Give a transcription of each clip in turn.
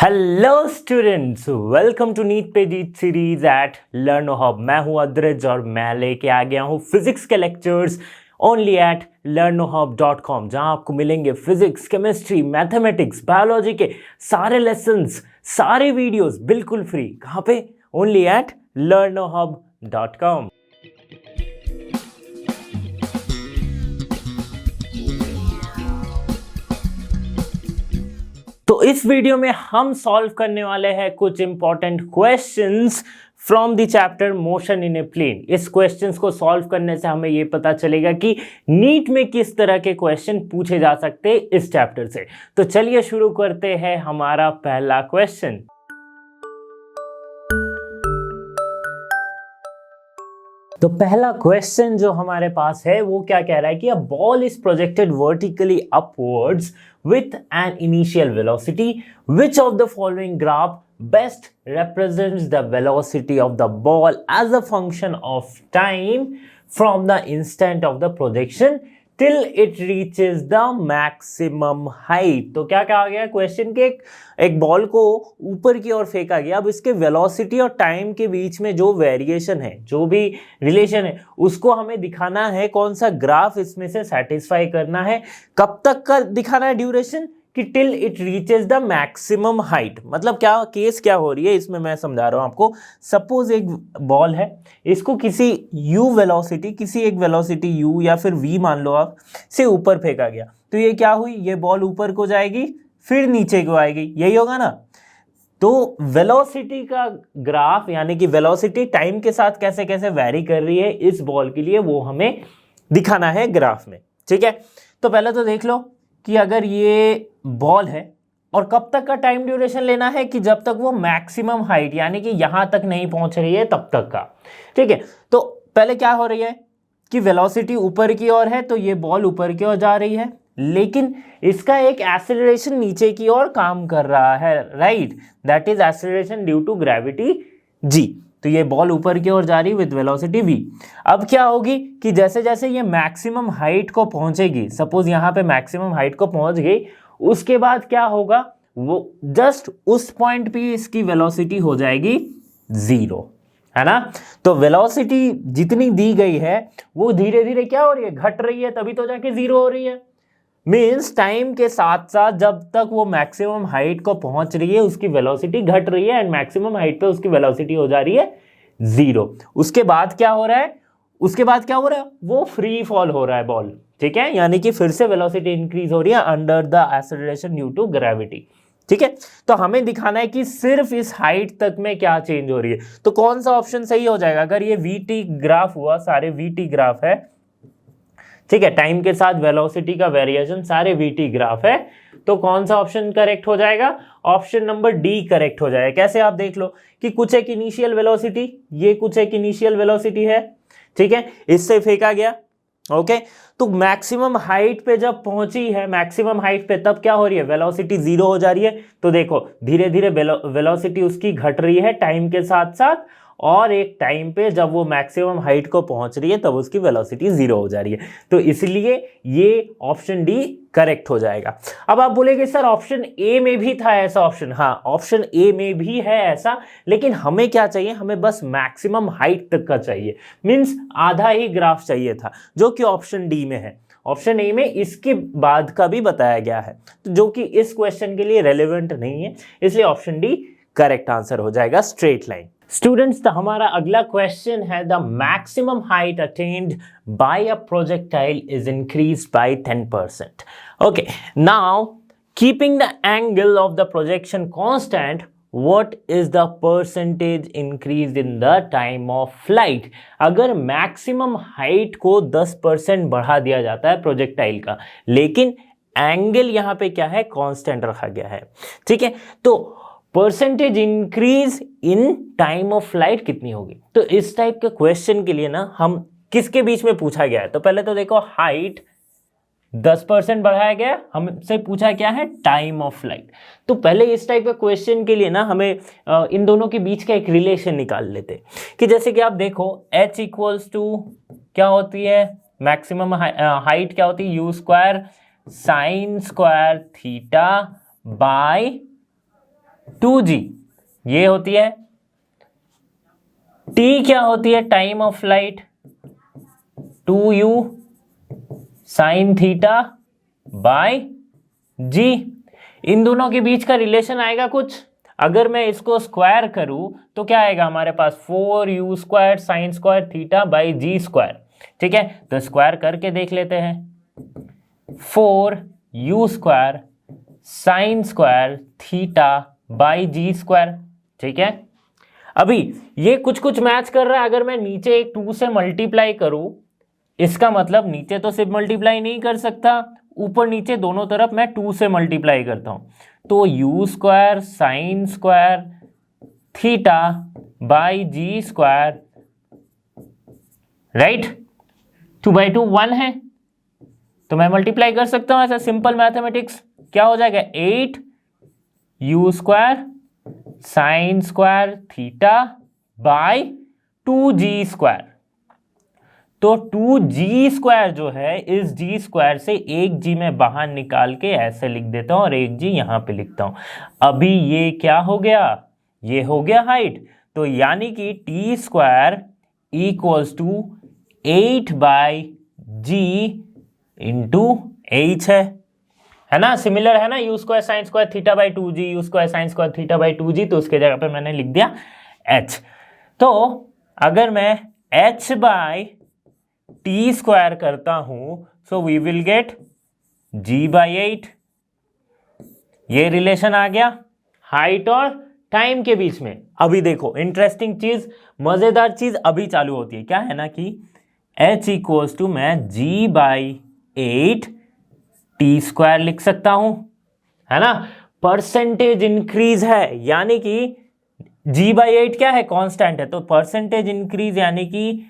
Hello students, welcome to NEET पे जीत series at Learno Hub. मैं हूं अद्रज और मैं लेके आ गया हूं फिजिक्स के लेक्चर्स ओनली एट learnohub.com, जहां आपको मिलेंगे फिजिक्स, केमिस्ट्री, मैथमेटिक्स, बायोलॉजी के सारे लेसन्स, सारे वीडियोस बिल्कुल फ्री। कहां पे? Only at learnohub.com। तो इस वीडियो में हम सॉल्व करने वाले हैं कुछ important questions from the chapter motion in a plane. इस क्वेश्चंस को सॉल्व करने से हमें यह पता चलेगा कि नीट में किस तरह के क्वेश्चन पूछे जा सकते हैं इस चैप्टर से। तो चलिए शुरू करते हैं हमारा पहला क्वेश्चन। तो पहला क्वेश्चन जो हमारे पास है वो क्या कह रहा है कि a ball is projected vertically upwards with an initial velocity. Which of the following graph best represents the velocity of the ball as a function of time from the instant of the projection till it reaches the maximum height? तो क्या कहा गया question के एक ball को ऊपर की ओर फेंका गया। अब इसके वेलोसिटी और टाइम के बीच में जो वेरिएशन है, जो भी रिलेशन है, उसको हमें दिखाना है। कौन सा ग्राफ इसमें से सेटिस्फाई करना है? कब तक का दिखाना है ड्यूरेशन? कि till it reaches the maximum height. मतलब क्या केस क्या हो रही है इसमें मैं समझा रहा हूं आपको। सपोज एक बॉल है, इसको किसी u वेलोसिटी, किसी एक वेलोसिटी u या फिर v मान लो आप, से ऊपर फेंका गया। तो ये क्या हुई? ये बॉल ऊपर को जाएगी फिर नीचे को आएगी, यही होगा ना। तो वेलोसिटी का ग्राफ, यानी कि वेलोसिटी टाइम के साथ कैसे कैसे वैरी कर रही है इस बॉल के लिए, वो हमें दिखाना है ग्राफ में। ठीक है, तो पहले तो देख लो कि अगर ये बॉल है और कब तक का टाइम ड्यूरेशन लेना है कि जब तक वो मैक्सिमम हाइट, यानी कि यहां तक नहीं पहुंच रही है तब तक का। ठीक है, तो पहले क्या हो रही है कि वेलोसिटी ऊपर की ओर है, तो ये बॉल ऊपर की ओर जा रही है, लेकिन इसका एक एक्सेलरेशन नीचे की ओर काम कर रहा है, right? That is acceleration due to gravity g। तो ये बॉल ऊपर की ओर जा रही विद वेलोसिटी v। अब क्या होगी कि जैसे जैसे ये मैक्सिमम हाइट को पहुंचेगी, सपोज यहां पे मैक्सिमम हाइट को पहुंच गई, उसके बाद क्या होगा, वो जस्ट उस पॉइंट पे इसकी वेलोसिटी हो जाएगी 0, है ना। तो वेलोसिटी जितनी दी गई है वो धीरे धीरे क्या हो रही है, घट रही है, तभी तो जाके 0 हो रही है। मीन्स टाइम के साथ साथ जब तक वो मैक्सिमम हाइट को पहुंच रही है उसकी वेलोसिटी घट रही है, एंड मैक्सिमम हाइट पे उसकी वेलोसिटी हो जा रही है 0। उसके बाद क्या हो रहा है? उसके बाद क्या हो रहा है? वो फ्री फॉल हो रहा है बॉल। ठीक है, यानी कि फिर से वेलोसिटी इंक्रीज हो रही है under the acceleration due to gravity. ठीक है, तो हमें दिखाना है कि सिर्फ इस हाइट तक में क्या चेंज हो रही है। तो कौन सा ऑप्शन सही हो जाएगा? अगर ये वीटी ग्राफ हुआ, सारे वीटी ग्राफ है, ठीक है, टाइम के साथ वेलोसिटी का वेरिएशन सारे वीटी ग्राफ है, तो कौन सा ऑप्शन करेक्ट हो जाएगा? ऑप्शन नंबर डी करेक्ट हो जाएगा। कैसे? आप देख लो कि कुछ एक इनिशियल वेलोसिटी, ये कुछ एक इनिशियल वेलोसिटी है, ठीक है, इससे फेंका गया। ओके, तो मैक्सिमम हाइट पे जब पहुंची है, मैक्सिमम हाइट पे, तब क्या हो रही है? वेलोसिटी 0 हो जा रही है। तो देखो धीरे धीरे वेलोसिटी उसकी घट रही है टाइम के साथ साथ, और एक टाइम पे जब वो मैक्सिमम हाइट को पहुंच रही है तब उसकी वेलोसिटी 0 हो जा रही है। तो इसलिए ये ऑप्शन डी करेक्ट हो जाएगा। अब आप बोलेंगे सर ऑप्शन ए में भी था ऐसा ऑप्शन। हाँ, ऑप्शन ए में भी है ऐसा, लेकिन हमें क्या चाहिए? हमें बस मैक्सिमम हाइट तक का चाहिए, मीन्स आधा ही ग्राफ चाहिए था, जो कि ऑप्शन डी में है। ऑप्शन ए में इसके बाद का भी बताया गया है, तो जो कि इस क्वेश्चन के लिए रेलेवेंट नहीं है, इसलिए ऑप्शन डी करेक्ट आंसर हो जाएगा, स्ट्रेट लाइन। स्टूडेंट्स, तो हमारा अगला क्वेश्चन है the maximum height attained bye a projectile is increased by 10%। Okay, now keeping the angle of the projection constant, what is the percentage increase in the time of flight? अगर maximum height को 10% बढ़ा दिया जाता है projectile का, लेकिन angle यहां पे क्या है? कांस्टेंट रखा गया है। ठीक है, तो percentage increase in time of flight कितनी होगी? तो इस टाइप के क्वेश्चन के लिए ना हम किसके बीच में पूछा गया है? तो पहले तो देखो, हाइट 10% बढ़ाया गया, हमसे पूछा क्या है? Time of flight. तो पहले इस टाइप के क्वेश्चन के लिए ना हमें इन दोनों के बीच का एक रिलेशन निकाल लेते कि जैसे कि आप देखो h इक्वल्स टू क्या होती है? मैक्सिमम हाइट क्या होती है? u square sine square theta by 2g ये होती है। t क्या होती है? Time of flight 2u sine theta by g। इन दोनों के बीच का रिलेशन आएगा कुछ। अगर मैं इसको स्क्वायर करूं तो क्या आएगा हमारे पास? 4u square sine square theta by g square. ठीक है, तो स्क्वायर करके देख लेते हैं। 4u square sine square theta by g square. ठीक है, अभी ये कुछ कुछ मैच कर रहा है। अगर मैं नीचे एक 2 से मल्टीप्लाई करूं, इसका मतलब नीचे तो सिर्फ मल्टीप्लाई नहीं कर सकता, ऊपर नीचे दोनों तरफ मैं 2 से मल्टीप्लाई करता हूं। तो u square sine square theta by g square, right, 2/2 1 है, तो मैं मल्टीप्लाई कर सकता हूं। ऐसा सिंपल मैथमेटिक्स क्या हो जाएगा? 8u square sine square theta by 2g square. तो 2g स्क्वायर जो है, इस g स्क्वायर से एक g मैं बाहर निकाल के ऐसे लिख देता हूं और एक g यहां पे लिखता हूं। अभी ये क्या हो गया? ये हो गया हाइट। तो यानी कि t square equals to 8/g into h है ना। सिमिलर है ना, u square sine square theta by 2g, u square sine square theta by 2g, तो उसके जगह पे मैंने लिख दिया h। तो अगर मैं h बाई टी स्क्वायर करता हूं, so we will get g/8। ये रिलेशन आ गया हाइट और टाइम के बीच में। अभी देखो इंटरेस्टिंग चीज, मजेदार चीज अभी चालू होती है। क्या है ना कि h इक्वल्स टू मैं g/8 टी स्क्वायर लिख सकता हूं, है ना। परसेंटेज इंक्रीज है, यानी कि g/8 क्या है? कांस्टेंट है, तो परसेंटेज इंक्रीज यानी कि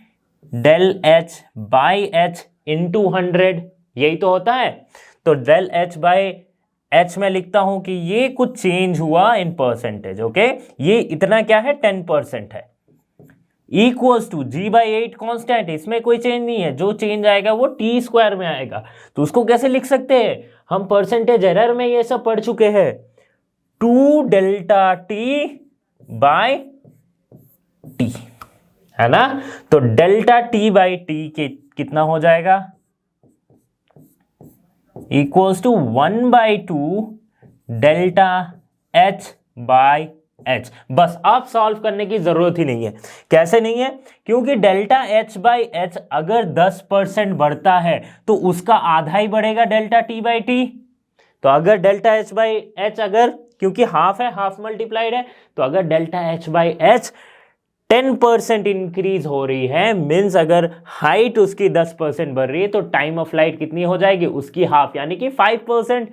del h by h into 100, यही तो होता है। तो डेल एच बाई एच में लिखता हूं कि ये कुछ चेंज हुआ इन परसेंटेज। ओके, ये इतना क्या है? 10% है। इक्वल्स टू g/8 कांस्टेंट, इसमें कोई चेंज नहीं है, जो चेंज आएगा वो टी स्क्वायर में आएगा। तो उसको कैसे लिख सकते हैं? हम परसेंटेज एरर में ये सब पढ़ चुके हैं, 2 डेल्टा टी बाय टी, है ना। तो डेल्टा टी बाई टी के कितना हो जाएगा? Equals to 1/2 delta h by h. बस आप सॉल्व करने की जरूरत ही नहीं है। कैसे नहीं है? क्योंकि डेल्टा एच बाई एच अगर 10% बढ़ता है तो उसका आधा ही बढ़ेगा डेल्टा टी बाई टी। तो अगर डेल्टा एच बाई एच, अगर क्योंकि हाफ है, हाफ मल्टीप्लाइड है, तो अगर delta h by H 10% increase हो रही है, मीन्स अगर हाइट उसकी 10% बढ़ रही है, तो टाइम ऑफ फ्लाइट कितनी हो जाएगी? उसकी हाफ, यानी कि 5%।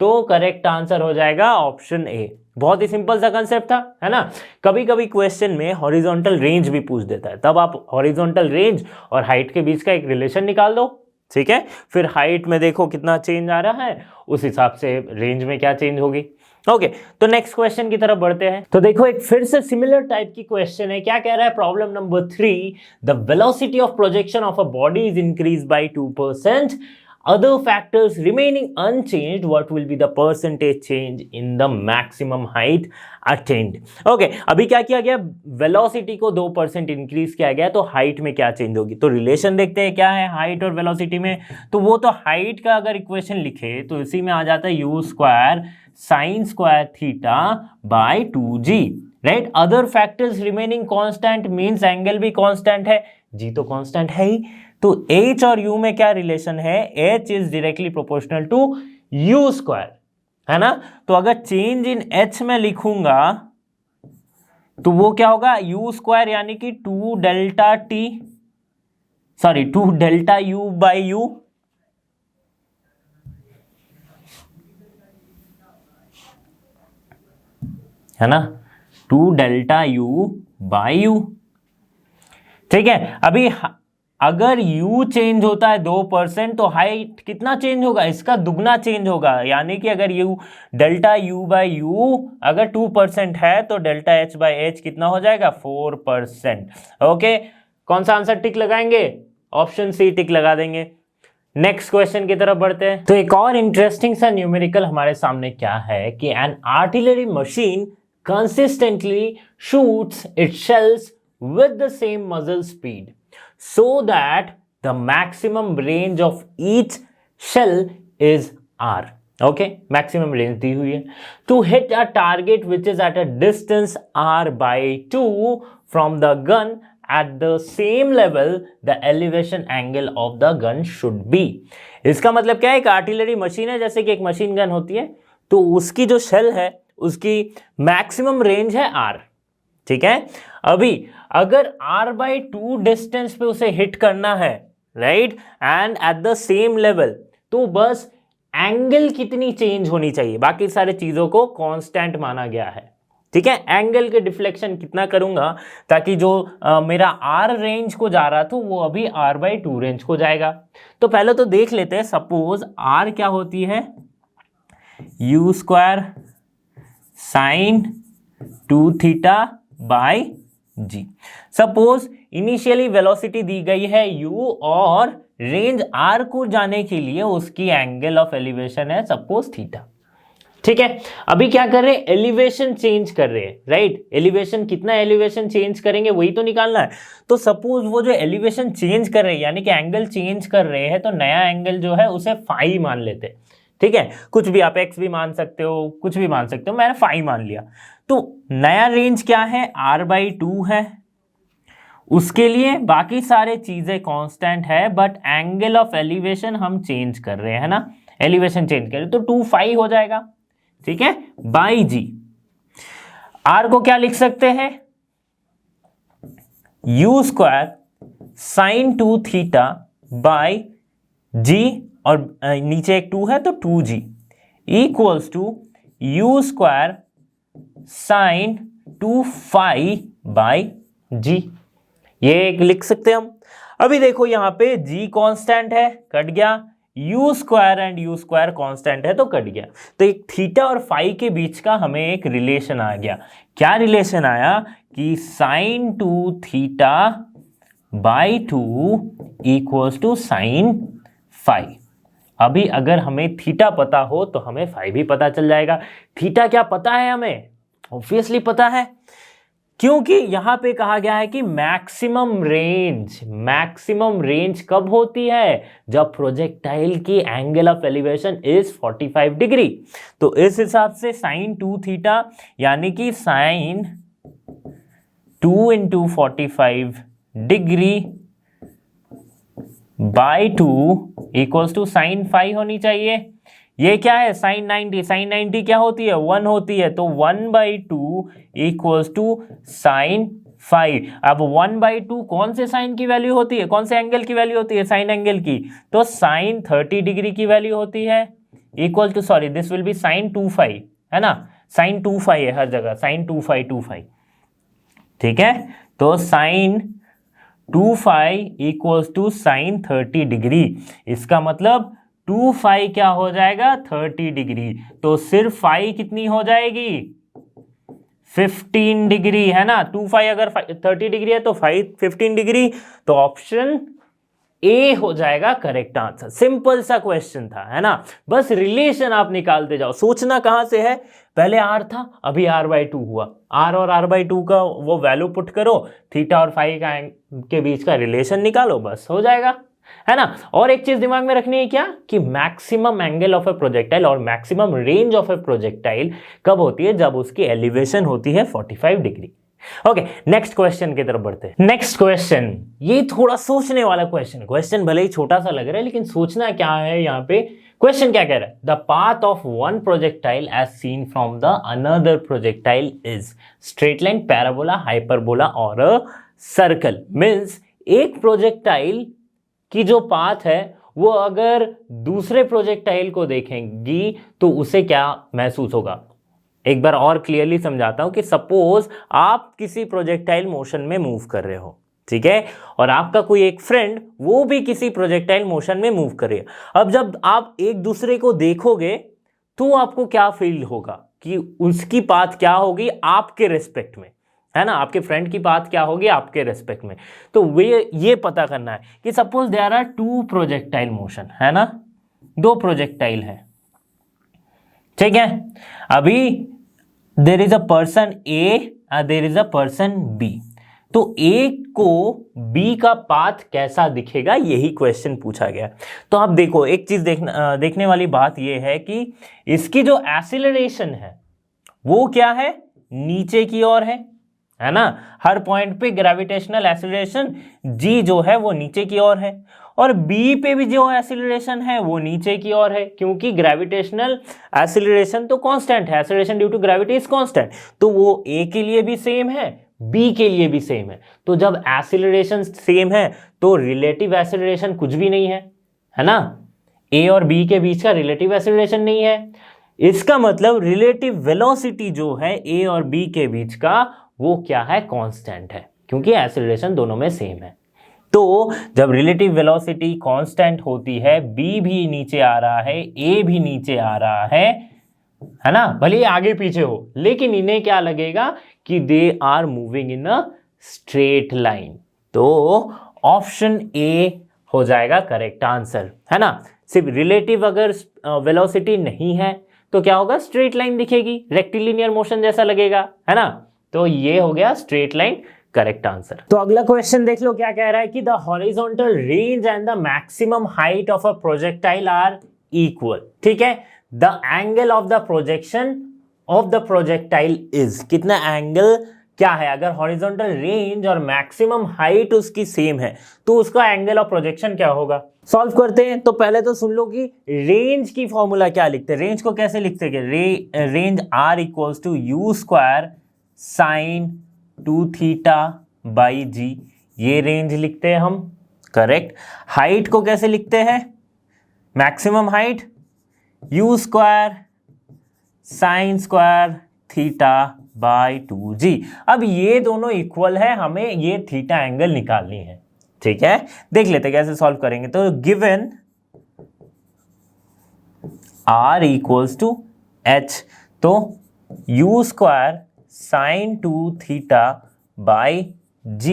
तो करेक्ट आंसर हो जाएगा ऑप्शन ए। बहुत ही सिंपल सा कंसेप्ट था, है ना। कभी कभी क्वेश्चन में हॉरिजॉन्टल रेंज भी पूछ देता है, तब आप हॉरिजॉन्टल रेंज और हाइट के बीच का एक रिलेशन निकाल दो। ठीक है, फिर हाइट में देखो कितना चेंज आ रहा है, उस हिसाब से रेंज में क्या चेंज होगी। ओके, तो नेक्स्ट क्वेश्चन की तरफ बढ़ते हैं। तो देखो एक फिर से सिमिलर टाइप की क्वेश्चन है। क्या कह रहा है? Problem number 3, the velocity of projection of a body is increase by 2%, other factors remaining unchanged, what will be the percentage change in the maximum height attained? Okay, अभी क्या किया गया? वेलोसिटी को 2% इंक्रीज किया गया, तो हाइट में क्या चेंज होगी? तो रिलेशन देखते हैं क्या है हाइट और वेलोसिटी में। तो वो तो हाइट का अगर इक्वेशन लिखे तो इसी में आ जाता है u square sine square theta by 2g, right. Other factors remaining constant means angle भी कांस्टेंट है, g तो कांस्टेंट है ही। तो h और u में क्या रिलेशन है? h is directly proportional to u square, है ना। तो अगर चेंज इन h में लिखूंगा तो वो क्या होगा? u स्क्वायर यानी कि 2 delta t, sorry 2 delta u by u, है ना, 2 डेल्टा u बाई u। ठीक है, अभी अगर u चेंज होता है 2% तो हाइट कितना चेंज होगा? इसका दुगना चेंज होगा, यानी कि अगर u delta u by u अगर 2% है तो डेल्टा h बाई h कितना हो जाएगा? 4%। ओके, कौन सा आंसर टिक लगाएंगे? ऑप्शन सी टिक लगा देंगे। नेक्स्ट क्वेश्चन की तरफ बढ़ते हैं। तो एक और इंटरेस्टिंग सा न्यूमेरिकल हमारे सामने क्या है कि an artillery machine consistently shoots its shells with the same muzzle speed so that the maximum range of each shell is R. Okay, maximum range दी हुई है. To hit a target which is at a distance R by 2 from the gun at the same level, the elevation angle of the gun should be. इसका मतलब क्या है? एक artillery machine है, जैसे कि एक मशीन गन होती है, तो उसकी जो शेल है उसकी मैक्सिमम रेंज है R. ठीक है. अभी अगर R by 2 डिस्टेंस पे उसे हिट करना है, right, and at the same level, तो बस एंगल कितनी चेंज होनी चाहिए, बाकी सारे चीजों को कांस्टेंट माना गया है. ठीक है. एंगल के डिफ्लेक्शन कितना करूंगा ताकि जो मेरा आर रेंज को जा रहा था वो अभी R by 2 रेंज को जाएगा. तो पहले तो देख लेते हैं. सपोज आर क्या होती है? U square sine 2 theta by g. Suppose initially velocity दी गई है u और रेंज r को जाने के लिए उसकी एंगल ऑफ एलिवेशन है सपोज थीटा. ठीक है. अभी क्या कर रहे हैं? एलिवेशन चेंज कर रहे हैं, राइट. एलिवेशन कितना एलिवेशन चेंज करेंगे वही तो निकालना है. तो सपोज वो जो एलिवेशन चेंज कर रहे हैं यानी कि एंगल चेंज कर रहे हैं, तो नया एंगल जो है उसे फाई मान लेते हैं. ठीक है. कुछ भी आप एक्स भी मान सकते हो, कुछ भी मान सकते हो, मैंने फाई मान लिया. तो नया रेंज क्या है? R by 2 है. उसके लिए बाकी सारे चीजें कांस्टेंट है, बट एंगल ऑफ एलिवेशन हम चेंज कर रहे हैं ना. एलिवेशन चेंज कर रहे हैं तो 2 फाई हो जाएगा. ठीक है. By ji. R को क्या लिख सकते हैं? U square sine 2 theta by g, और नीचे एक 2 है तो 2g equals to U square sine 2 phi by g. ये एक लिख सकते हैं हम. अभी देखो यहां पे g कांस्टेंट है, कट गया. U square and U square constant है तो कट गया. तो एक थीटा और फाई के बीच का हमें एक रिलेशन आ गया. क्या रिलेशन आया? कि sine 2 theta by 2 equals to sine phi. अभी अगर हमें थीटा पता हो तो हमें फाई भी पता चल जाएगा. थीटा क्या पता है हमें? ऑब्वियसली पता है, क्योंकि यहां पे कहा गया है कि मैक्सिमम रेंज कब होती है? जब प्रोजेक्टाइल की angle of elevation is 45 degree. तो इस हिसाब से साइन 2 थीटा यानी कि sine 2 into 45 degree by 2 equals to sine 5 होनी चाहिए. ये क्या है? साइन 90. साइन 90 क्या होती है? 1 होती है. तो 1/2 इक्वल्स टू साइन 5. अब 1/2 कौन से साइन की वैल्यू होती है? कौन से एंगल की वैल्यू होती है? साइन एंगल की. तो साइन 30 डिग्री की वैल्यू होती है. Equal to, sorry, this will be sine 2 है ना. साइन 2 है हर जगह. साइन 2 ठीक है. तो sine 2 equals to sine 30 degree. इसका मतलब 2 क्या हो जाएगा? 30 डिग्री. तो सिर्फ फाई कितनी हो जाएगी? 15 डिग्री, है ना. 2 अगर 30 डिग्री है तो 15 डिग्री. तो ऑप्शन ए हो जाएगा करेक्ट आंसर. सिंपल सा क्वेश्चन था, है ना. बस रिलेशन आप निकालते जाओ. सोचना कहां से है? पहले R था, अभी R by 2 हुआ. R और R by 2 का वो वैल्यू पुट करो, थीटा और फाई का के बीच का रिलेशन निकालो, बस हो जाएगा, है ना. और एक चीज दिमाग में रखनी है क्या? कि maximum angle of a projectile और maximum range of a projectile कब होती है? जब उसकी एलिवेशन होती है 45 डिग्री. ओके, नेक्स्ट क्वेश्चन की तरफ बढ़ते हैं. नेक्स्ट क्वेश्चन, ये थोड़ा सोचने वाला क्वेश्चन भले ही छोटा सा लग रहा है, लेकिन सोचना क्या है यहाँ पे. क्वेश्चन क्या कह रहा है? The path of one projectile as seen from the another projectile is straight line, parabola, hyperbola और अ सर्कल. मीन्स एक प्रोजेक्टाइल की जो पाथ है वो अगर दूसरे प्रोजेक्टाइल को देखेंगी तो उसे क्या महसूस होगा. एक बार और क्लियरली समझाता हूं कि सपोज आप किसी प्रोजेक्टाइल मोशन में मूव कर रहे हो, ठीक है, और आपका कोई एक फ्रेंड वो भी किसी प्रोजेक्टाइल मोशन में मूव कर रही है. अब जब आप एक दूसरे को देखोगे तो आपको क्या फील होगा कि उसकी पाथ क्या होगी आपके रेस्पेक्ट में, है ना. आपके फ्रेंड की बात क्या होगी आपके रेस्पेक्ट में. तो वे ये पता करना है कि suppose there are 2 projectile motion, है ना. 2 प्रोजेक्टाइल है, ठीक है. अभी there is a person A, there is a person B, तो ए को बी का पाथ कैसा दिखेगा, यही क्वेश्चन पूछा गया। तो आप देखो, एक चीज देखने वाली बात यह है कि इसकी जो एक्सीलरेशन है वो क्या है, नीचे की ओर है ना। हर पॉइंट पे ग्रेविटेशनल एक्सीलरेशन जी जो है वो नीचे की ओर है, और बी पे भी जो एक्सीलरेशन है वो नीचे की ओर है, क्योंकि ग्रेविटेशनल एक्सीलरेशन तो कांस्टेंट है, acceleration due to gravity is constant, तो वो ए के लिए भी सेम है, बी के लिए भी सेम है। तो जब एक्सीलरेशन सेम है तो रिलेटिव एक्सीलरेशन कुछ भी नहीं है ना, ए और बी के बीच का रिलेटिव एक्सीलरेशन नहीं है। इसका मतलब रिलेटिव वेलोसिटी जो है ए और बी के बीच का वो क्या है, कांस्टेंट है, क्योंकि एक्सीलरेशन दोनों में सेम है। तो जब रिलेटिव वेलोसिटी कांस्टेंट होती है, बी भी नीचे आ रहा है, ए भी नीचे आ रहा है ना, भले ही आगे पीछे हो, लेकिन इन्हें क्या लगेगा कि they are moving in a straight line. तो ऑप्शन ए हो जाएगा करेक्ट आंसर, है ना। सिर्फ रिलेटिव अगर वेलोसिटी नहीं है तो क्या होगा, स्ट्रेट लाइन दिखेगी, रेक्टिलिनियर मोशन जैसा लगेगा, है ना। तो ये हो गया स्ट्रेट लाइन करेक्ट आंसर। तो अगला क्वेश्चन देख लो क्या कह रहा है कि the horizontal range and the maximum height of a projectile are equal. ठीक है, the angle of the projection of the projectile is, कितना एंगल क्या है, अगर हॉरिजॉन्टल रेंज और मैक्सिमम हाइट उसकी सेम है तो उसका एंगल ऑफ प्रोजेक्शन क्या होगा। सॉल्व करते हैं। तो पहले तो सुन लो कि रेंज की फॉर्मूला क्या लिखते हैं, रेंज को कैसे लिखते हैं, range R equals to u square sine 2 theta by g, ये रेंज लिखते हैं हम, करेक्ट। हाइट को कैसे लिखते हैं, maximum height you square sine square theta by 2g। अब ये दोनों इक्वल है, हमें ये थीटा एंगल निकालनी है। ठीक है, देख लेते कैसे सॉल्व करेंगे। तो given r equals to h, तो u square sine 2 theta by g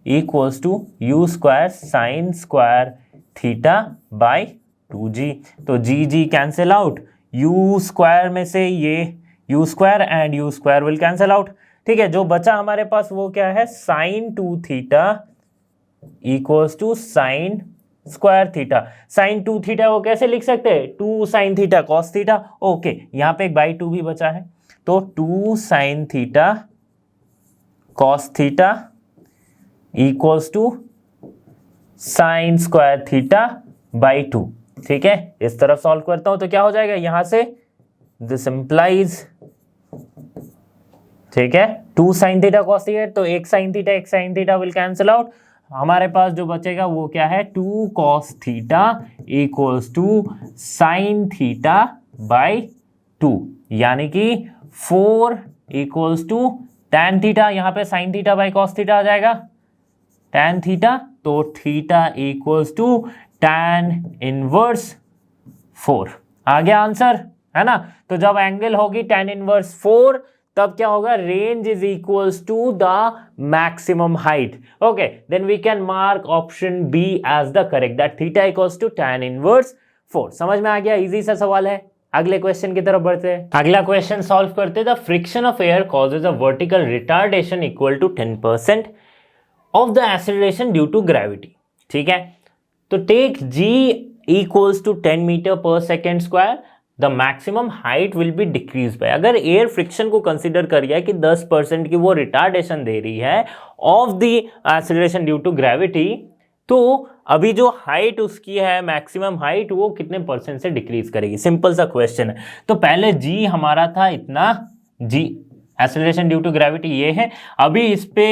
equals to u square sine square theta by 2g। तो g cancel out, u square में से ये u square and u square will cancel out. ठीक है, जो बचा हमारे पास वो क्या है, sine 2 theta equals to sine square theta. Sine 2 theta वो कैसे लिख सकते हैं, 2 sine theta cos theta. Okay, यहाँ पे एक बाई 2 भी बचा है, तो 2 sine theta cos theta equals to sine square theta by 2। ठीक है, इस तरफ सॉल्व करता हूं तो क्या हो जाएगा, यहां से दिस इंप्लाइज, ठीक है, 2 साइन थीटा कॉस थीटा, तो एक sine theta will cancel out. हमारे पास जो बचेगा वो क्या है, 2 cos theta equals to sine theta by 2, यानी कि 4 इक्वल्स टू टैन थीटा, यहाँ पे sine theta by cos theta आ जाएगा, टैन थीटा, तो theta equals to tan inverse 4। आ गया आंसर, है ना। तो जब एंगल होगी टैन इनवर्स 4, तब क्या होगा, range is equals to the maximum height. Okay, then we can mark option B as the correct, that theta equals to tan inverse 4। समझ में आ गया, इजी सा सवाल है। अगले क्वेश्चन की तरफ बढ़ते हैं। अगला क्वेश्चन सॉल्व करते हैं। The friction of air causes a vertical retardation equal to 10% of the acceleration due to gravity. ठीक है, तो take g equals to 10 metre per second square, the maximum height will be decrease by. अगर air friction को consider करिए कि 10% की वो retardation दे रही है of the acceleration due to gravity, तो अभी जो हाइट उसकी है मैक्सिमम हाइट, वो कितने परसेंट से डिक्रीज करेगी। सिंपल सा क्वेश्चन है। तो पहले g हमारा था इतना, g acceleration due to gravity ये है, अभी इस पे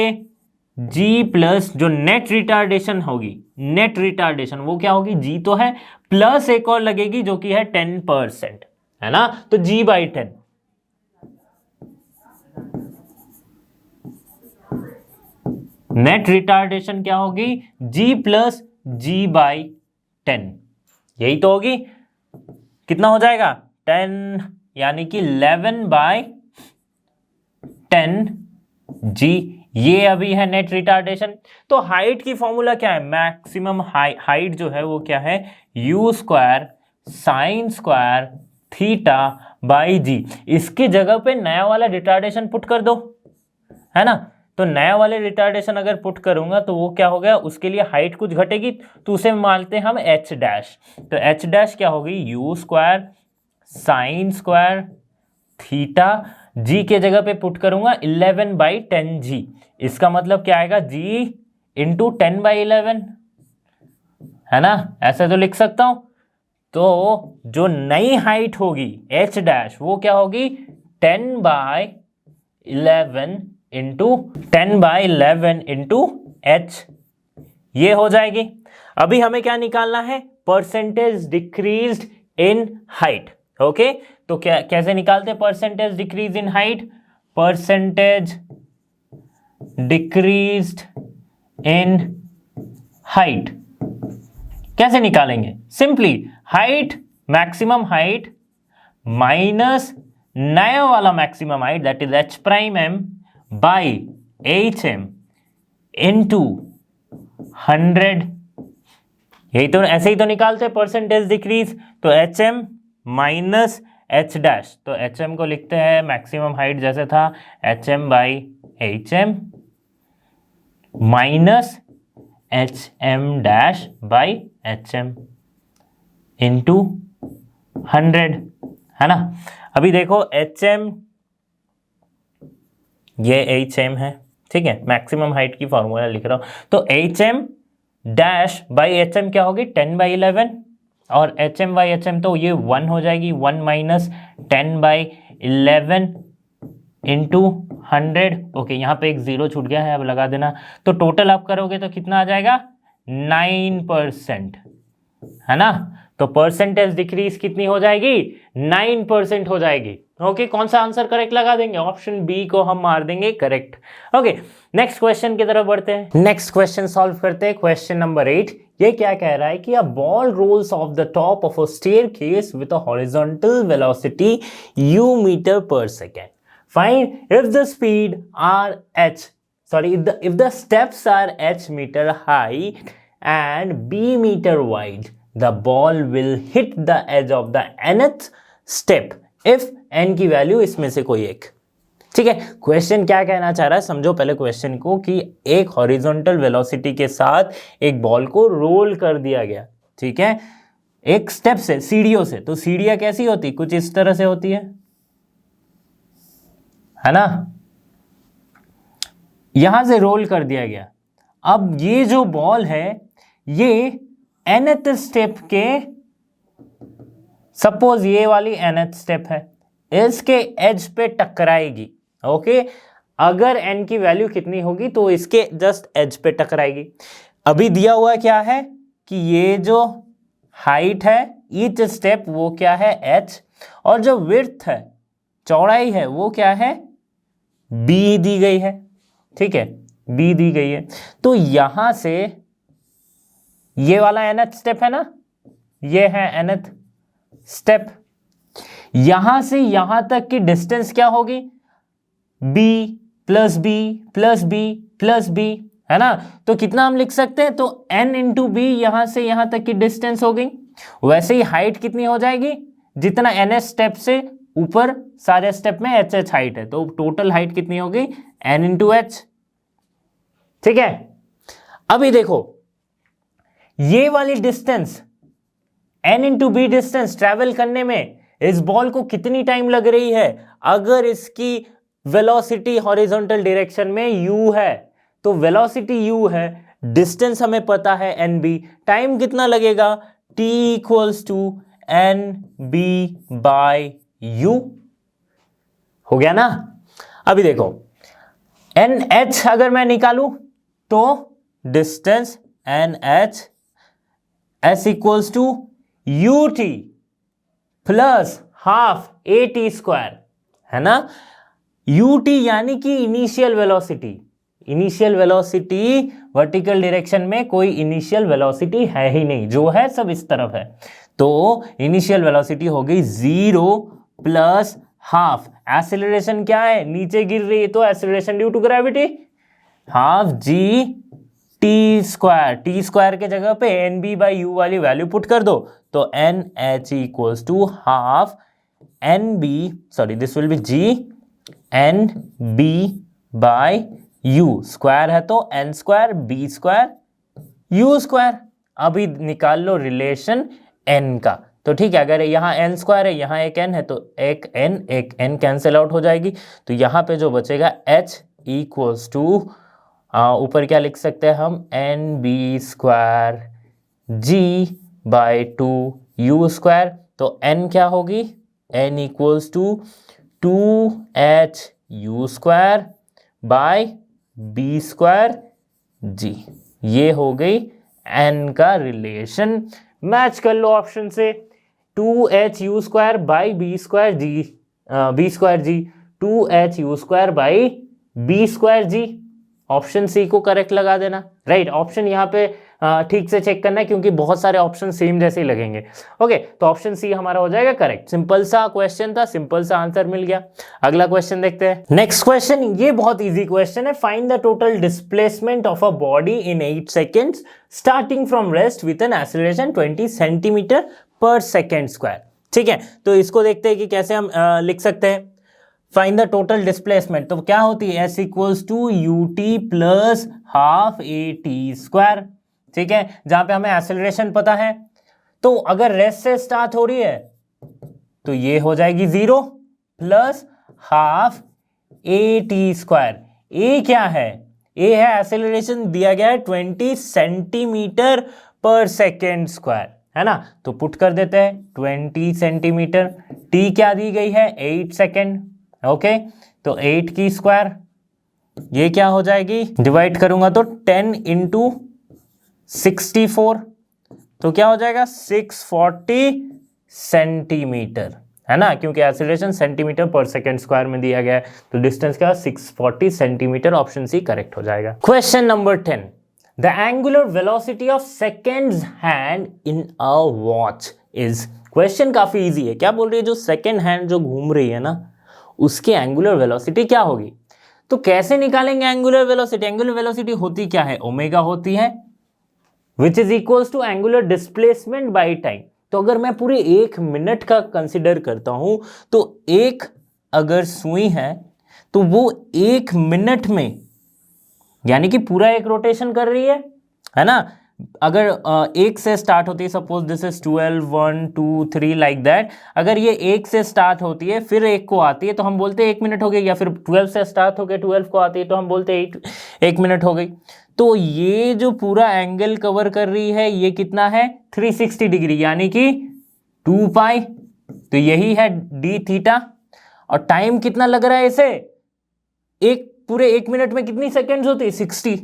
g प्लस जो नेट रिटार्डेशन होगी, नेट रिटार्डेशन वो क्या होगी, g तो है, प्लस एक और लगेगी जो कि है 10%, है ना, तो g बाई 10। नेट रिटार्डेशन क्या होगी, g प्लस g बाई 10, यही तो होगी। कितना हो जाएगा, 10, यानी कि 11 बाई 10 g, ये अभी है नेट रिटार्डेशन। तो हाइट की फॉर्मूला क्या है, मैक्सिमम हाइट जो है वो क्या है, u square sine square theta by g. इसकी जगह पे नया वाला रिटार्डेशन पुट कर दो, है ना। तो नया वाले रिटार्डेशन अगर पुट करूंगा तो वो क्या हो गया, उसके लिए हाइट कुछ घटेगी तो उसे मानते हैं हम एच डैश। तो एच डैश क्या होगी, u square sine square theta, g के जगह पे पुट करूंगा 11/10g। इसका मतलब क्या आएगा, g इंटू 10/11, है ना, ऐसे तो लिख सकता हूं। तो जो नई हाइट होगी एच डैश वो क्या होगी, 10/11 इंटू एच, ये हो जाएगी। अभी हमें क्या निकालना है, percentage decreased in height. Okay, तो क्या कैसे निकालते हैं percentage decrease in height, percentage decreased in height कैसे निकालेंगे, simply height, maximum height minus नया वाला maximum height that is h prime m by h m into 100। यही तो, ऐसे ही तो निकालते हैं परसेंटेज डिक्रीज। तो h m minus h dash, तो एच एम को लिखते हैं मैक्सिमम हाइट जैसे था h m by h m minus h m dash by h m into 100, है ना। अभी देखो एच एम, ये एच एम है, ठीक है, मैक्सिमम हाइट की फॉर्मूला लिख रहा हूं। तो h m dash by h m क्या होगी, 10/11, और h m by h m तो ये 1 हो जाएगी, 1 माइनस 10/11 इंटू 100। ओके, यहाँ पे एक जीरो छूट गया है, अब लगा देना। तो टोटल आप करोगे तो कितना आ जाएगा, 9%, है ना। तो परसेंटेज डिक्रीज कितनी हो जाएगी, 9% हो जाएगी। ओके, कौन सा आंसर करेक्ट लगा देंगे, ऑप्शन बी को हम मार देंगे करेक्ट। ओके, नेक्स्ट क्वेश्चन की तरफ बढ़ते हैं। नेक्स्ट क्वेश्चन सॉल्व करते हैं, क्वेश्चन नंबर 8। ये क्या कह रहा है कि a ball rolls off the top of a staircase with a horizontal velocity u metre per second. Find if the speed are h, sorry, if the steps are h meter high and b meter wide, the ball will hit the edge of the nth step if n की value इसमें से कोई एक। ठीक है, question क्या कहना चाह रहा है, समझो पहले क्वेश्चन को, कि एक हॉरिजॉन्टल वेलोसिटी के साथ एक बॉल को रोल कर दिया गया, ठीक है, एक स्टेप से, सीढ़ियों से। तो सीढ़ियां कैसी होती, कुछ इस तरह से होती है ना, यहां से रोल कर दिया गया। अब ये जो बॉल है ये nth स्टेप के, सपोज ये वाली nth स्टेप है, इसके एज पे टकराएगी। ओके, अगर n की वैल्यू कितनी होगी तो इसके जस्ट एज पे टकराएगी। अभी दिया हुआ क्या है कि ये जो हाइट है ईच स्टेप वो क्या है h, और जो विड्थ है, चौड़ाई है, वो क्या है b दी गई है, ठीक है, b दी गई है। तो यहां से ये वाला nth स्टेप है ना, ये है nth स्टेप, यहां से यहां तक की डिस्टेंस क्या होगी, b plus b plus b plus b, है ना। तो कितना हम लिख सकते हैं, तो n इंटू बी, यहां से यहां तक की डिस्टेंस हो गई। वैसे ही हाइट कितनी हो जाएगी, जितना ns स्टेप से ऊपर सारे स्टेप में h हाइट है, तो टोटल हाइट कितनी हो गई, n इंटू h। ठीक है, अभी देखो ये वाली distance n into b distance travel करने में इस बॉल को कितनी टाइम लग रही है। अगर इसकी वेलोसिटी हॉरिजॉन्टल डायरेक्शन में u है, तो वेलोसिटी u है, डिस्टेंस हमें पता है nb, टाइम कितना लगेगा, t equals to nb by u, हो गया ना। अभी देखो nh अगर मैं निकालूं तो distance nh s equals to ut plus half at square, है ना। ut यानी कि initial velocity, initial velocity vertical direction में कोई इनिशियल वेलोसिटी है ही नहीं, जो है सब इस तरफ है। तो इनिशियल वेलोसिटी हो गई 0 प्लस हाफ, एक्सेलरेशन क्या है, नीचे गिर रही है, तो acceleration due to gravity, half g t square, t square के जगह पे एन बी बाई यू वाली वैल्यू पुट कर दो, तो n h equals to half n b, sorry this will be g n b by u, square है तो n square b square u square. अभी निकाल लो रिलेशन एन का, तो ठीक है, अगर यहाँ एन स्क्वायर है, यहाँ एक एन है, तो एक एन कैंसिल आउट हो जाएगी, तो यहाँ पे जो बचेगा एच इक्वल्स टू, ऊपर क्या लिख सकते हैं हम, n b square g by two u square. तो एन क्या होगी, n equals to 2h u square by b square g. ये हो गई एन का रिलेशन। मैच कर लो ऑप्शन से, 2h u square by b square g, b square g, 2h u square by b square g. Option C को correct लगा देना, right. Option यहाँ पे ठीक से चेक करना है क्योंकि बहुत सारे ऑप्शन सेम जैसे ही लगेंगे। ओके, तो ऑप्शन सी हमारा हो जाएगा करेक्ट। सिंपल सा क्वेश्चन था, सिंपल सा आंसर मिल गया। अगला क्वेश्चन देखते हैं। नेक्स्ट क्वेश्चन, ये बहुत इजी क्वेश्चन है। Find the total displacement of a body in 8 seconds starting from rest with an acceleration 20 centimetre पर सेकेंड स्क्वायर। ठीक है, तो इसको देखते हैं कि कैसे हम लिख सकते हैं। फाइंड द टोटल डिस्प्लेसमेंट, तो क्या होती है, s equals to u t plus half a t square. ठीक है, जहां पे हमें एक्सेलरेशन पता है, तो अगर रेस्ट से स्टार्ट हो रही है तो ये हो जाएगी 0 plus half a t square. A क्या है, ए है एक्सेलरेशन, दिया गया है 20 सेंटीमीटर पर सेकेंड स्क्वायर, है ना। तो पुट कर देते हैं 20 सेंटीमीटर। टी क्या दी गई है, 8 सेकेंड। ओके, तो 8 की स्क्वायर, ये क्या हो जाएगी, डिवाइड करूंगा तो 10 इंटू 64, तो क्या हो जाएगा 640 सेंटीमीटर, है ना, क्योंकि एक्सीलरेशन सेंटीमीटर पर सेकेंड स्क्वायर में दिया गया है, तो डिस्टेंस क्या 640 सेंटीमीटर। ऑप्शन सी करेक्ट हो जाएगा। Question number 10, the angular velocity of seconds hand in a watch is. Question काफी इजी है। क्या बोल रही है, जो सेकेंड हैंड जो घूम रही है ना, उसकी एंगुलर वेलोसिटी क्या होगी। तो कैसे निकालेंगे एंगुलर वेलोसिटी। एंगुलर वेलोसिटी होती क्या है, ओमेगा होती है, which is equals to angular displacement by time. तो अगर मैं पूरे 1 मिनट का कंसिडर करता हूं, तो एक अगर सुई है तो वो 1 मिनट में, यानी कि पूरा एक रोटेशन कर रही है ना। अगर एक से स्टार्ट होती है, suppose this is 12 1 2 3 like that, अगर ये 1 से स्टार्ट होती है फिर 1 को आती है तो हम बोलते हैं 1 मिनट हो गई, या फिर 12 से स्टार्ट होकर 12 को आती है तो हम बोलते हैं 1 मिनट हो गई। तो ये जो पूरा एंगल कवर कर रही है ये कितना है, 360 डिग्री, यानी कि 2 पाई, तो यही है डी थीटा। और टाइम कितना लग रहा है इसे, एक पूरे 1 मिनट में कितनी सेकेंड्स होती है, 60,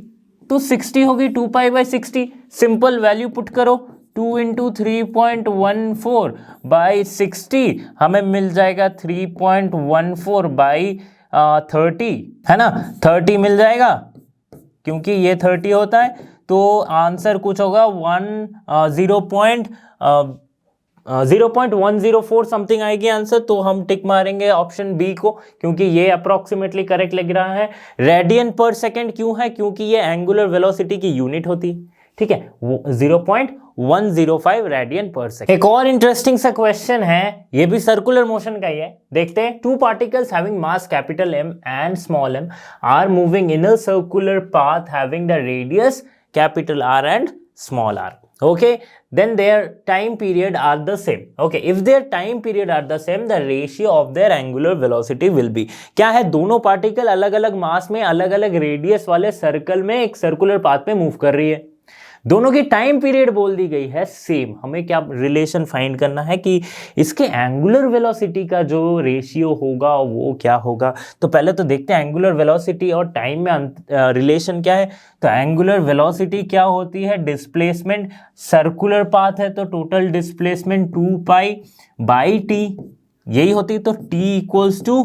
तो 60 होगी 2 pi by 60। Simple value put करो, 2 इंटू 3.14 बाई 60, हमें मिल जाएगा 3.14 बाई 30, है ना, 30 मिल जाएगा क्योंकि ये 30 होता है। तो आंसर कुछ होगा 0.104 समथिंग आएगी आंसर। तो हम टिक मारेंगे ऑप्शन बी को, क्योंकि ये अप्रोक्सीमेटली करेक्ट लग रहा है। रेडियन पर सेकेंड क्यों है, क्योंकि ये एंगुलर वेलोसिटी की यूनिट होती है। ठीक है, 0.105 रेडियन पर सेकेंड। एक और इंटरेस्टिंग सा क्वेश्चन है, ये भी सर्कुलर मोशन का ही है, देखते हैं। 2 particles having mass capital M and small m are moving in a circular path having the radius capital R and small r. Okay, then their time period are the same. Okay, if their time period are the same, the ratio of their angular velocity will be. क्या है, दोनों particle अलग अलग मास में अलग अलग radius वाले circle में एक सर्कुलर पाथ में मूव कर रही है, दोनों की टाइम पीरियड बोल दी गई है सेम। हमें क्या रिलेशन फाइंड करना है कि इसके एंगुलर वेलोसिटी का जो रेशियो होगा वो क्या होगा। तो पहले तो देखते हैं एंगुलर वेलोसिटी और टाइम में रिलेशन क्या है। तो एंगुलर वेलोसिटी क्या होती है, डिस्प्लेसमेंट, सर्कुलर पाथ है तो total displacement 2 pi by t, यही होती है। तो t equals to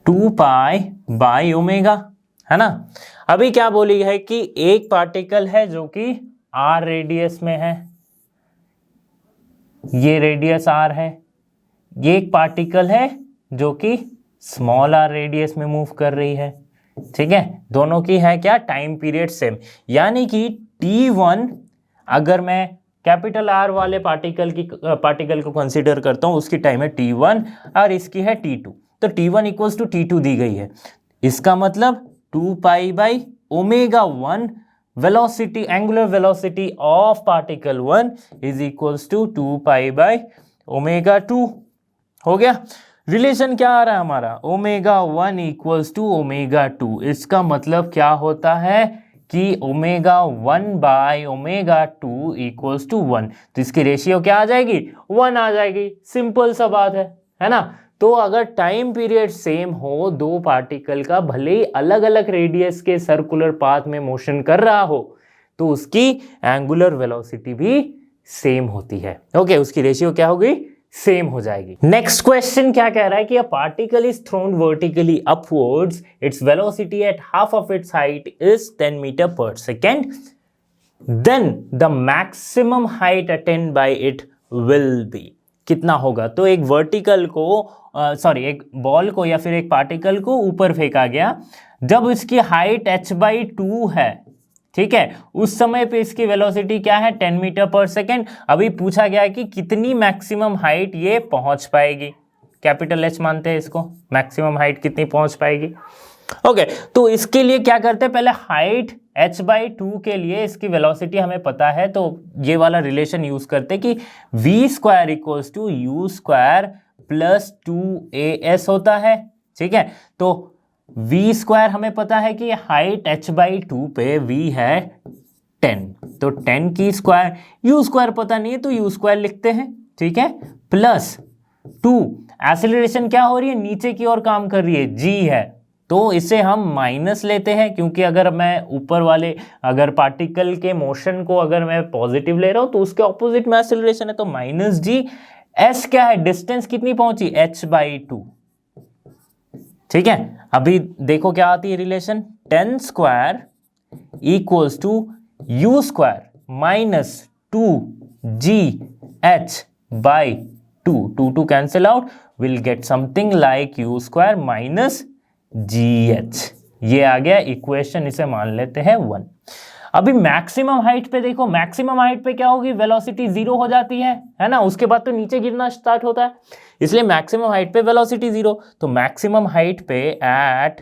2 pi by omega, है ना। अभी क्या बोली है कि एक पार्टिकल है जो कि r रेडियस में है, ये रेडियस r है, ये एक पार्टिकल है जो कि स्मॉल r रेडियस में मूव कर रही है। ठीक है, दोनों की है क्या, टाइम पीरियड सेम, यानी कि t1 अगर मैं कैपिटल आर वाले पार्टिकल को कंसीडर करता हूं, उसकी टाइम है t1 और इसकी है t2। तो t1 इक्वल्स टू t2 दी गई है, इसका मतलब 2 pi by omega 1 velocity, angular velocity of particle 1 is equals to 2 pi by omega 2। हो गया। रिलेशन क्या आ रहा है हमारा, ओमेगा 1 इक्वल्स टू ओमेगा 2। इसका मतलब क्या होता है कि omega 1 by omega 2 equals to 1। तो इसकी रेशियो क्या आ जाएगी, 1 आ जाएगी। सिंपल सा बात है ना। तो अगर टाइम पीरियड सेम हो, दो पार्टिकल का भले ही अलग अलग रेडियस के सर्कुलर पाथ में मोशन कर रहा हो, तो उसकी एंगुलर वेलोसिटी भी सेम होती है। ओके, उसकी रेशियो क्या होगी, सेम हो जाएगी। नेक्स्ट क्वेश्चन क्या कह रहा है कि a particle is thrown vertically upwards, its velocity at half of its height is 10 metre per second, then the maximum height attained by it will be. कितना होगा। तो एक वर्टिकल को एक बॉल को या फिर एक पार्टिकल को ऊपर फेंका गया, जब इसकी हाइट h/2 है, ठीक है, उस समय पे इसकी वेलोसिटी क्या है, 10 मीटर पर सेकेंड। अभी पूछा गया है कि कितनी मैक्सिमम हाइट ये पहुंच पाएगी, कैपिटल H मानते हैं इसको, मैक्सिमम हाइट कितनी पहुंच पाएगी। ओके, तो इसके लिए क्या करते हैं, पहले हाइट h/2 के लिए इसकी वेलोसिटी हमें पता है, तो ये वाला रिलेशन यूज करते हैं कि v² equals to u² plus 2as होता है। ठीक है, तो v² हमें पता है कि हाइट h/2 पे v है 10, तो 10 की स्क्वायर, u² पता नहीं है तो u² लिखते हैं। ठीक है, प्लस 2, एक्सेलरेशन क्या हो रही है, नीचे की ओर काम कर रही है, g है, तो इसे हम माइनस लेते हैं, क्योंकि अगर मैं ऊपर वाले अगर पार्टिकल के मोशन को अगर मैं पॉजिटिव ले रहा हूं तो उसके ऑपोजिट में एक्सेलरेशन है, तो माइनस g। s क्या है, डिस्टेंस कितनी पहुंची, h/2। ठीक है, अभी देखो क्या आती है relation, 10² equals to u² minus 2gh/2, 2 cancel out, will get something like u² minus gh। ये आ गया इक्वेशन, इसे मान लेते हैं 1। अभी मैक्सिमम हाइट पे देखो, मैक्सिमम हाइट पे क्या होगी, वेलोसिटी 0 हो जाती है ना, उसके बाद तो नीचे गिरना स्टार्ट होता है, इसलिए मैक्सिमम हाइट पे वेलोसिटी 0। तो मैक्सिमम हाइट पे एट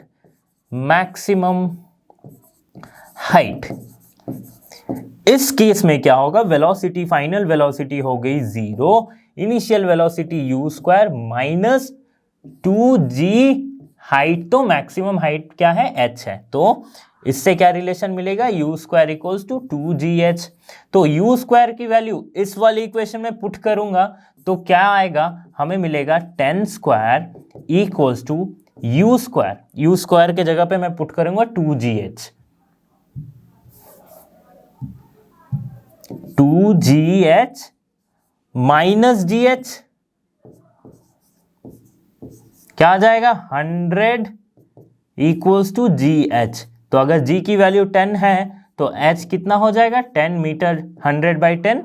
मैक्सिमम हाइट, इस केस में क्या होगा, वेलोसिटी, फाइनल वेलोसिटी हो गई 0, initial velocity u² minus 2g, height तो मैक्सिमम हाइट क्या है, h है, तो इससे क्या रिलेशन मिलेगा, u² इक्वल्स टू 2gh। तो u² की वैल्यू इस वाली इक्वेशन में पुट करूंगा तो क्या आएगा, हमें मिलेगा 10² इक्वल्स टू u² के जगह पे मैं पुट करूंगा 2gh, 2gh माइनस gh क्या आ जाएगा, 100 इक्वल्स टू gh। तो अगर g की वैल्यू 10 है तो h कितना हो जाएगा, 10 मीटर, 100/10,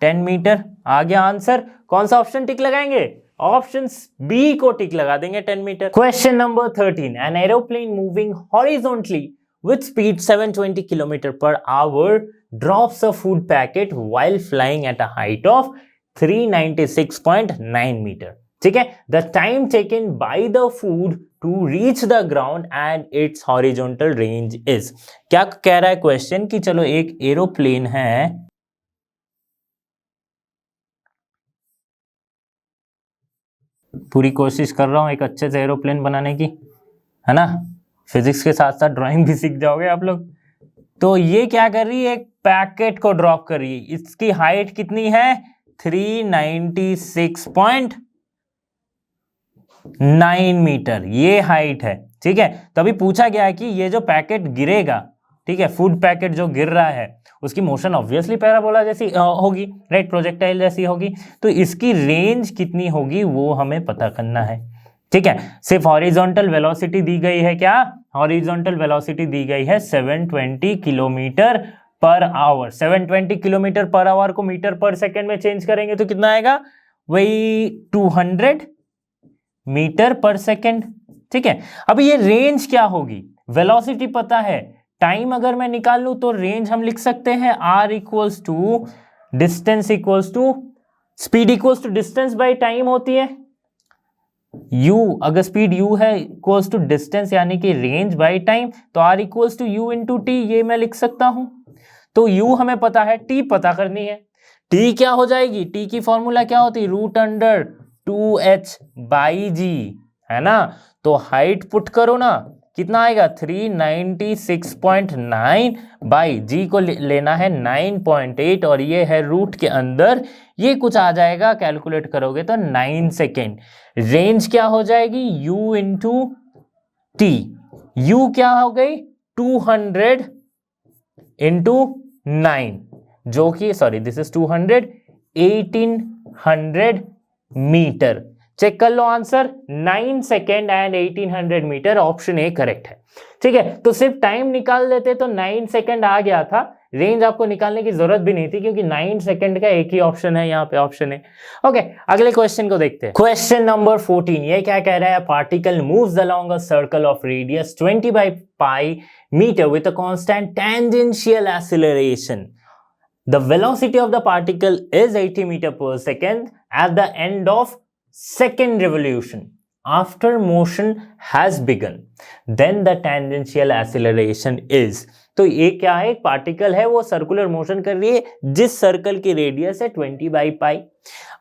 10 मीटर। आ गया आंसर। कौन सा ऑप्शन टिक लगाएंगे, ऑप्शन बी को टिक लगा देंगे, 10 metre. Question number 13, an aeroplane moving horizontally with speed 720 km per hour drops a food packet while flying at a height of 396.9 meter. ठीक है, the time taken by the food to reach the ground and its horizontal range is। क्या कह रहा है question कि चलो एक aeroplane है, पूरी कोशिश कर रहा हूं एक अच्छे से एरोप्लेन बनाने की, है ना, फिजिक्स के साथ साथ ड्राइंग भी सीख जाओगे आप लोग। तो ये क्या कर रही है, एक पैकेट को ड्रॉप कर रही है, इसकी हाइट कितनी है, 396.9 मीटर, ये हाइट है। ठीक है, तभी पूछा गया है कि ये जो पैकेट गिरेगा, ठीक है, फूड पैकेट जो गिर रहा है, उसकी मोशन ऑब्वियसली पैराबोला जैसी होगी, राइट, प्रोजेक्टाइल जैसी होगी, तो इसकी रेंज कितनी होगी वो हमें पता करना है। ठीक है, सिर्फ हॉरिजॉन्टल वेलोसिटी दी गई है, क्या हॉरिजॉन्टल वेलोसिटी दी गई है 720 kilometre per hour. 720 kilometre per hour को मीटर पर सेकेंड में चेंज करेंगे तो कितना आएगा, वही 200 मीटर पर सेकेंड। ठीक है, अब ये रेंज क्या होगी, वेलोसिटी पता है, टाइम अगर मैं निकाल लूं तो रेंज हम लिख सकते हैं r equals to distance equals to speed equals to distance by time होती है। u, अगर स्पीड u है इक्वल्स टू डिस्टेंस यानी कि रेंज बाय टाइम, तो r equals to u into t, ये मैं लिख सकता हूं। तो u हमें पता है, t पता करनी है। t क्या हो जाएगी, t की फॉर्मूला क्या होती है, रूट अंडर 2h बाई जी, है ना। तो हाइट पुट करो ना, कितना आएगा 396.9 बाई जी को लेना है 9.8 और ये है रूट के अंदर, ये कुछ आ जाएगा, कैलकुलेट करोगे तो 9 सेकेंड। रेंज क्या हो जाएगी, u इंटू टी, u क्या हो गई 200 इंटू 9, जो कि sorry this is 200, 1800 metre. Check कर लो answer, 9 second and 1800 metre, option A correct है। ठीक है, तो सिर्फ टाइम निकाल देते तो 9 सेकेंड आ गया था, रेंज आपको निकालने की जरूरत भी नहीं थी क्योंकि 9 सेकेंड का एक ही ऑप्शन है, यहाँ पे ऑप्शन है। ओके, अगले क्वेश्चन को देखते हैं। क्वेश्चन नंबर 14, ये क्या कह रहा है, particle moves along a circle of radius 20 by pi metre with a constant tangential acceleration. The velocity of the particle is 80 meter per second at the end of second revolution. After motion has begun, then the tangential acceleration is. तो ये क्या है, एक particle है, वो circular motion कर रही है जिस सर्कल की रेडियस है 20 बाई पाई।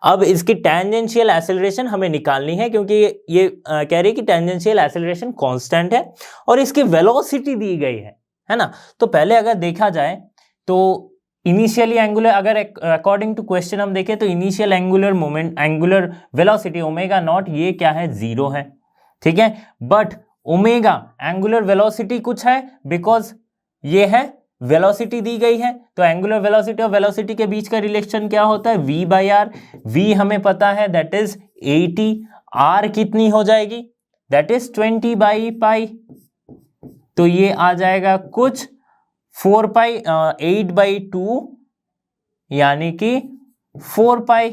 अब इसकी टेंजेंशियल एक्सेलरेशन हमें निकालनी है क्योंकि ये कह रही है कि टेंजेंशियल एक्सेलरेशन कांस्टेंट है और इसकी वेलोसिटी दी गई है ना। तो पहले अगर देखा जाए तो इनिशियली एंगुलर, अगर अकॉर्डिंग टू क्वेश्चन हम देखें तो initial angular moment, angular velocity omega naught, ये क्या है, 0 है। ठीक है, बट ओमेगा एंगुलर वेलोसिटी कुछ है, बिकॉज ये है वेलोसिटी दी गई है, तो एंगुलर वेलोसिटी और वेलोसिटी के बीच का रिलेशन क्या होता है, v बाई आर। v हमें पता है दैट इज 80, r कितनी हो जाएगी, दैट इज 20 बाई पाई, तो ये आ जाएगा कुछ 4 पाई 8 बाई 2 यानी कि 4 पाई।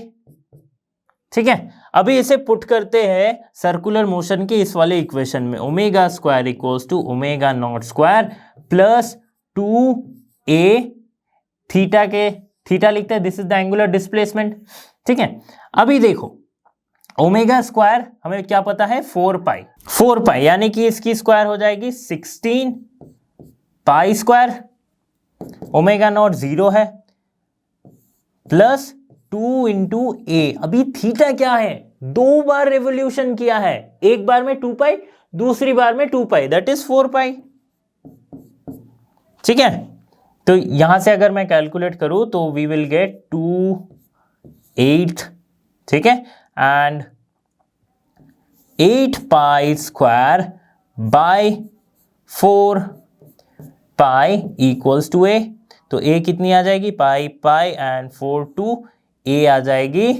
ठीक है, अभी इसे पुट करते हैं सर्कुलर मोशन के इस वाले इक्वेशन में, omega square equals to omega not square plus 2a theta, के थीटा लिखते हैं, this is the angular displacement. ठीक है, अभी देखो ओमेगा स्क्वायर हमें क्या पता है, 4 पाई यानी कि इसकी स्क्वायर हो जाएगी 16 पाई स्क्वायर, ओमेगा नॉट 0 है, प्लस 2 इंटू ए। अभी थीटा क्या है, 2 बार रेवोल्यूशन किया है, एक बार में 2 पाई, दूसरी बार में 2 पाई, दैट इज 4 पाई। ठीक है, तो यहां से अगर मैं कैलकुलेट करूं तो वी विल गेट 2/8। ठीक है, and 8 pi square by 4 pi equals to a, तो ए कितनी आ जाएगी, पाई पाई एंड 4 2, ए आ जाएगी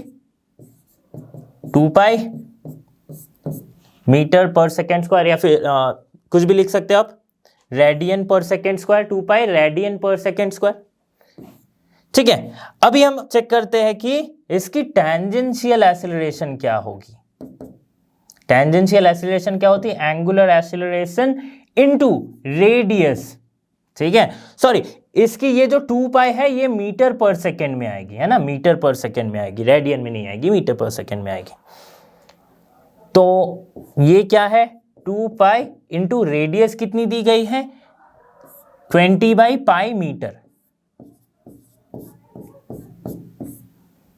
2 pi metre per second square, या फिर कुछ भी लिख सकते हो आप, रेडियन पर सेकेंड स्क्वायर, 2 पाई रेडियन पर सेकेंड स्क्वायर। ठीक है, अभी हम चेक करते हैं कि इसकी टेंजेंशियल एक्सीलरेशन क्या होगी। टेंजेंशियल एक्सीलरेशन क्या होती है, एंगुलर एक्सीलरेशन इनटू रेडियस। ठीक है, सॉरी, इसकी ये जो 2 पाई है ये मीटर पर सेकेंड में आएगी, है ना, मीटर पर सेकेंड में आएगी, रेडियन में नहीं आएगी, मीटर पर सेकेंड में आएगी। तो ये क्या है, 2 पाई इंटू रेडियस कितनी दी गई है, 20 बाई पाई मीटर,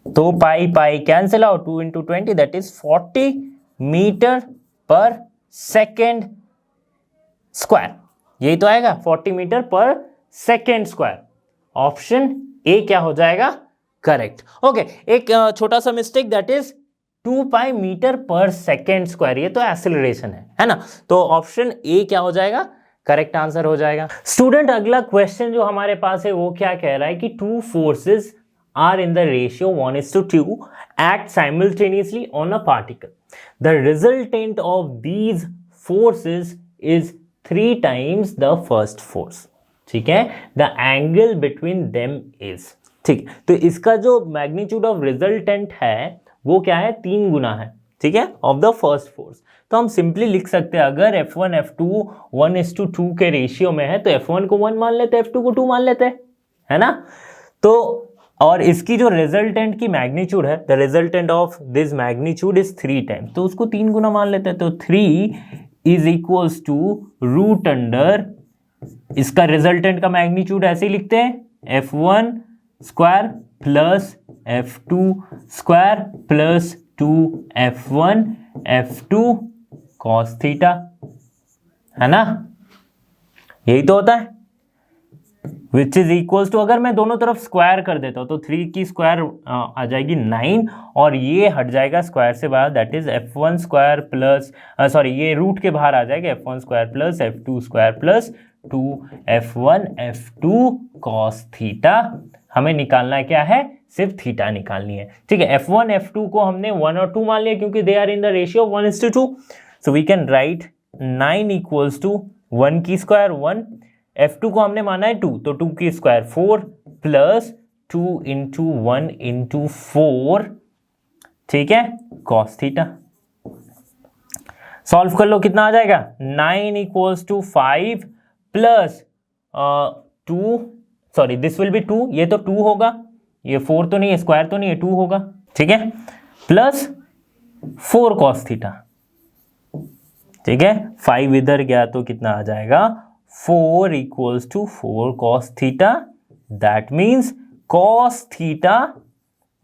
तो pi pi cancel out, 2 into 20 that is 40 metre per second square, यही तो आएगा 40 metre per second square. Option A क्या हो जाएगा, करेक्ट। ओके, एक छोटा सा mistake, that is 2 pi metre per second square, ये तो एक्सीलरेशन है ना, तो ऑप्शन ए क्या हो जाएगा, करेक्ट आंसर हो जाएगा। स्टूडेंट, अगला क्वेश्चन जो हमारे पास है वो क्या कह रहा है कि 2 forces are in the ratio 1:2 act simultaneously on a particle. The resultant of these forces is 3 times the first force. ठीक है, the angle between them is, ठीक, तो इसका जो मैग्नीट्यूड ऑफ रिजल्टेंट है वो क्या है, 3 गुना है, ठीक है, ऑफ द फर्स्ट फोर्स। तो हम सिंपली लिख सकते हैं, अगर F1 F2 1:2 के रेशियो में है तो F1 को 1 मान लेते हैं, F2 को 2 मान लेते हैं, है ना। तो और इसकी जो रिजल्टेंट की मैग्नीट्यूड है, the resultant of this magnitude is 3 times, तो उसको 3 गुना मान लेते हैं, तो 3 is equals to root under, इसका रिजल्टेंट का मैग्नीट्यूड ऐसे ही लिखते हैं f1 square plus f2 square plus 2f1 f2 cos theta, है ना, यही तो होता है, विच इज इक्वल्स टू, अगर मैं दोनों तरफ स्क्वायर कर देता हूं तो 3 की स्क्वायर आ जाएगी 9 और ये हट जाएगा स्क्वायर से बाहर, that is f1 square plus sorry ये रूट के बाहर आ जाएगा f1 square plus f2 square plus 2f1 f2 cos theta. हमें निकालना क्या है, सिर्फ थीटा निकालनी है, ठीक है। f1 f2 को हमने 1 और 2 मान लिया क्योंकि they are in the ratio 1:2, so we can write 9 equals to 1 की स्क्वायर 1, f2 को हमने माना है 2, तो 2 की स्क्वायर 4 प्लस 2 इंटू 1 इंटू 4, ठीक है, cos थीटा। सॉल्व कर लो, कितना आ जाएगा, 9 equals to 5 plus 2, sorry this will be 2, ये तो 2 होगा, ये 4 तो नहीं है, स्क्वायर तो नहीं है, 2 होगा, ठीक है, प्लस 4 cos थीटा, ठीक है, 5 इधर गया तो कितना आ जाएगा, 4 equals to 4 cos theta, that means cos theta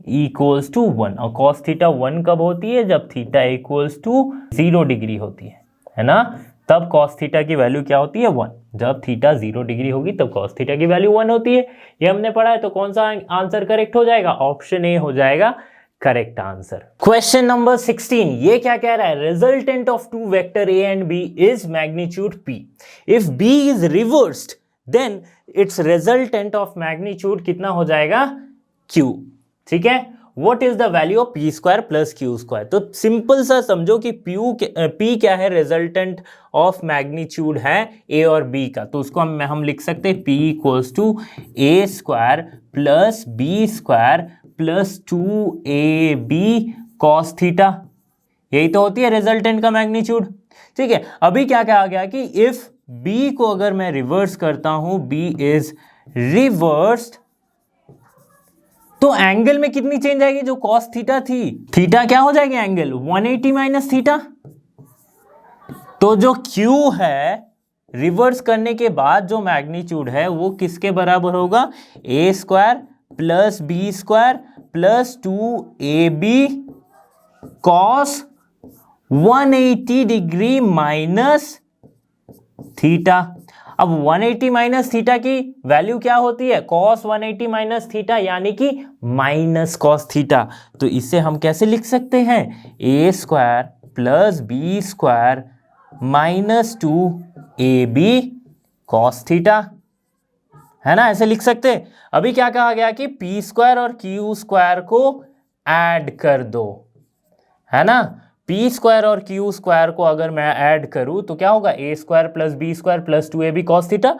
equals to 1, और cos थीटा 1 कब होती है, जब थीटा इक्वल्स टू 0 डिग्री होती है ना, तब cos थीटा की वैल्यू क्या होती है, 1, जब थीटा 0 डिग्री होगी तब cos थीटा की वैल्यू 1 होती है, ये हमने पढ़ा है, तो कौन सा आंसर करेक्ट हो जाएगा, ऑप्शन ए हो जाएगा करेक्ट आंसर। क्वेश्चन नंबर 16, ये क्या कह रहा है, resultant of two vector A and B is magnitude p, if b is reversed then its resultant of magnitude कितना हो जाएगा, q, ठीक है, what is the value of p square plus q square, तो सिंपल सा समझो कि p क्या है, रिजल्टेंट ऑफ मैग्नीट्यूड है a और b का, तो उसको हम लिख सकते हैं p equals to a square plus b square plus 2ab cos theta, यही तो होती है रिजल्टेंट का मैग्नीट्यूड, ठीक है। अभी क्या कहा गया कि इफ b को अगर मैं रिवर्स करता हूं, b इज रिवर्स्ड, तो एंगल में कितनी चेंज आएगी, जो cos थीटा थी, थीटा क्या हो जाएगी एंगल 180 माइनस थीटा, तो जो q है रिवर्स करने के बाद जो मैग्नीट्यूड है वो किसके बराबर होगा, a square plus b square plus 2ab cos 180 degree minus theta. अब 180 माइनस थीटा की वैल्यू क्या होती है, cos 180 माइनस थीटा, यानी कि माइनस cos थीटा, तो इसे हम कैसे लिख सकते हैं, a square plus b square minus 2ab cos theta, है ना, ऐसे लिख सकते हैं। अभी क्या कहा गया कि p स्क्वायर और q स्क्वायर को ऐड कर दो, है ना, p स्क्वायर और q स्क्वायर को अगर मैं ऐड करूं तो क्या होगा, a square plus b square plus 2ab cos theta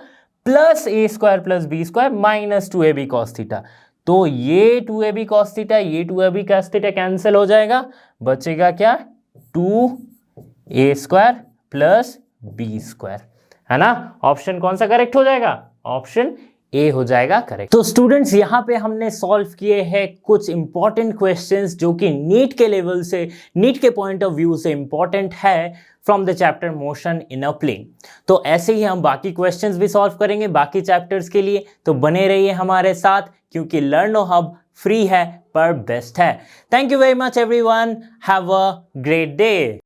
plus a square plus b square minus 2ab cos theta, तो ये 2ab cos थीटा, ये 2ab cos थीटा कैंसिल हो जाएगा, बचेगा क्या, 2a square plus b square, है ना, option कौन सा करेक्ट हो जाएगा, ऑप्शन ए हो जाएगा करेक्ट। तो स्टूडेंट्स यहाँ पे हमने सॉल्व किए हैं कुछ इंपॉर्टेंट क्वेश्चंस जो कि नीट के लेवल से, नीट के पॉइंट ऑफ व्यू से इंपॉर्टेंट है from the chapter motion in a plane. तो ऐसे ही हम बाकी क्वेश्चंस भी सॉल्व करेंगे बाकी चैप्टर्स के लिए, तो बने रहिए हमारे साथ क्योंकि लर्नो हब फ्री है पर बेस्ट है। Thank you very much everyone, have a great day.